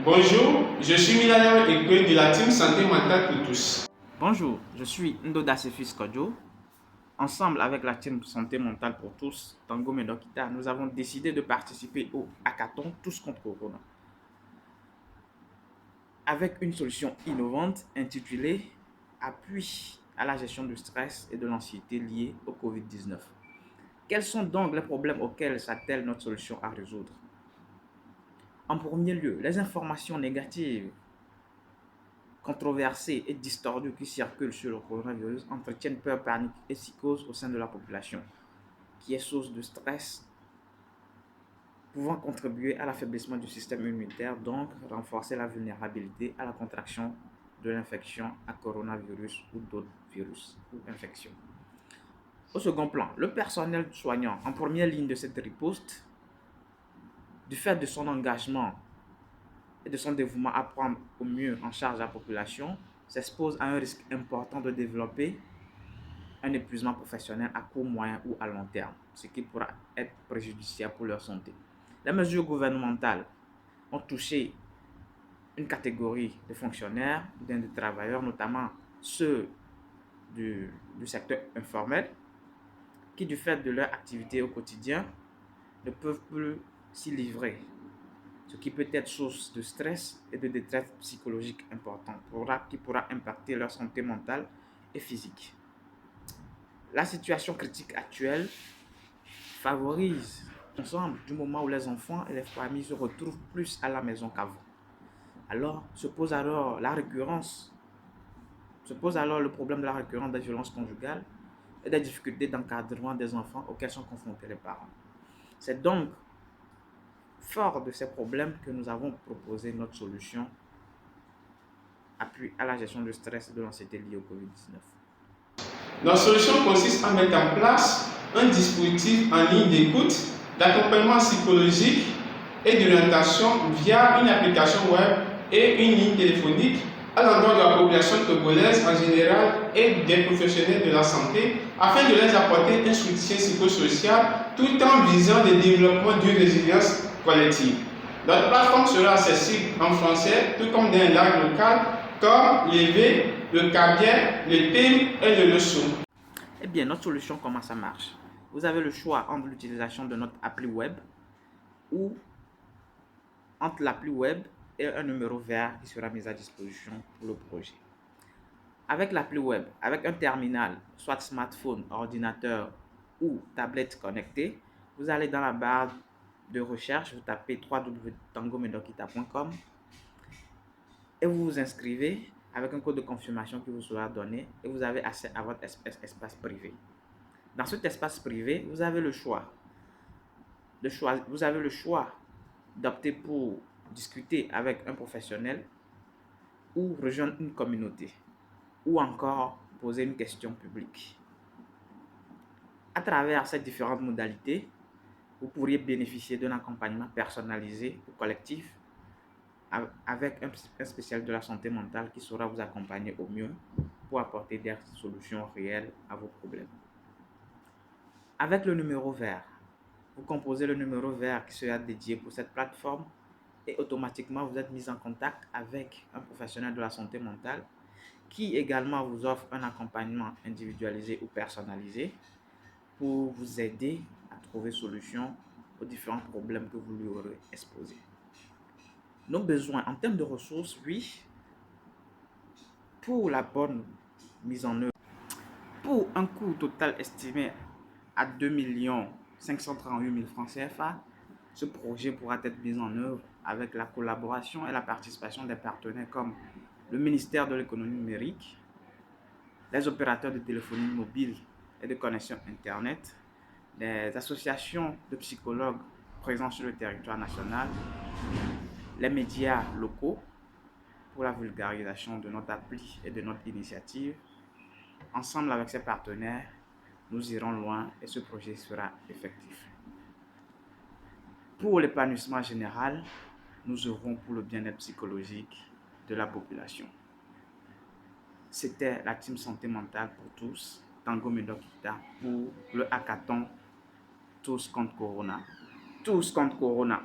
Bonjour, je suis Milano Ekwe de la team Santé Mentale pour tous. Bonjour, je suis Ndoda Sefis Kodjo. Ensemble avec la team Santé Mentale pour tous, Tango Medokita, nous avons décidé de participer au hackathon Tous contre Corona avec une solution innovante intitulée Appui à la gestion du stress et de l'anxiété liés au Covid-19. Quels sont donc les problèmes auxquels s'attelle notre solution à résoudre? En premier lieu, les informations négatives, controversées et distordues qui circulent sur le coronavirus entretiennent peur, panique et psychose au sein de la population, qui est source de stress, pouvant contribuer à l'affaiblissement du système immunitaire, donc renforcer la vulnérabilité à la contraction de l'infection à coronavirus ou d'autres virus ou infections. Au second plan, le personnel soignant en première ligne de cette riposte, du fait de son engagement et de son dévouement à prendre au mieux en charge la population, s'expose à un risque important de développer un épuisement professionnel à court, moyen ou à long terme, ce qui pourra être préjudiciable pour leur santé. Les mesures gouvernementales ont touché une catégorie de fonctionnaires, de travailleurs, notamment ceux du secteur informel, qui du fait de leur activité au quotidien ne peuvent plus s'y livrer, ce qui peut être source de stress et de détresse psychologique importante, qui pourra impacter leur santé mentale et physique. La situation critique actuelle favorise l'ensemble du moment où les enfants et les familles se retrouvent plus à la maison qu'avant. Alors se pose alors le problème de la récurrence des violences conjugales et des difficultés d'encadrement des enfants auxquels sont confrontés les parents. C'est donc fort de ces problèmes que nous avons proposé notre solution appui à la gestion du stress et de l'anxiété liée au Covid-19. Notre solution consiste à mettre en place un dispositif en ligne d'écoute, d'accompagnement psychologique et d'orientation via une application web et une ligne téléphonique à l'endroit de la population togolaise en général et des professionnels de la santé afin de les apporter un soutien psychosocial tout en visant le développement d'une résilience collective. Notre plateforme sera accessible en français tout comme dans une langue locale comme l'EV, le Kabien, le PIM et le Leçon. Eh bien, notre solution, comment ça marche? Vous avez le choix entre l'utilisation de notre appli web ou entre l'appli web et un numéro vert qui sera mis à disposition pour le projet. Avec l'appli web, avec un terminal, soit smartphone, ordinateur ou tablette connectée, vous allez dans la barre de recherche, vous tapez www.tangomedokita.com et vous vous inscrivez avec un code de confirmation qui vous sera donné et vous avez accès à votre espace privé. Dans cet espace privé, vous avez le choix d'opter pour discuter avec un professionnel ou rejoindre une communauté ou encore poser une question publique. À travers ces différentes modalités, vous pourriez bénéficier d'un accompagnement personnalisé ou collectif avec un spécialiste de la santé mentale qui saura vous accompagner au mieux pour apporter des solutions réelles à vos problèmes. Avec le numéro vert, vous composez le numéro vert qui sera dédié pour cette plateforme et automatiquement vous êtes mis en contact avec un professionnel de la santé mentale qui également vous offre un accompagnement individualisé ou personnalisé pour vous aider à trouver solution aux différents problèmes que vous lui aurez exposés. Nos besoins en termes de ressources, oui, pour la bonne mise en œuvre, pour un coût total estimé à 2 538 000 francs CFA, ce projet pourra être mis en œuvre avec la collaboration et la participation des partenaires comme le ministère de l'économie numérique, les opérateurs de téléphonie mobile et de connexion Internet, les associations de psychologues présents sur le territoire national, les médias locaux pour la vulgarisation de notre appli et de notre initiative. Ensemble avec ces partenaires, nous irons loin et ce projet sera effectif. Pour l'épanouissement général, nous œuvrons pour le bien-être psychologique de la population. C'était la team santé mentale pour tous, Tango Medokita, pour le hackathon Tous contre Corona. Tous contre Corona.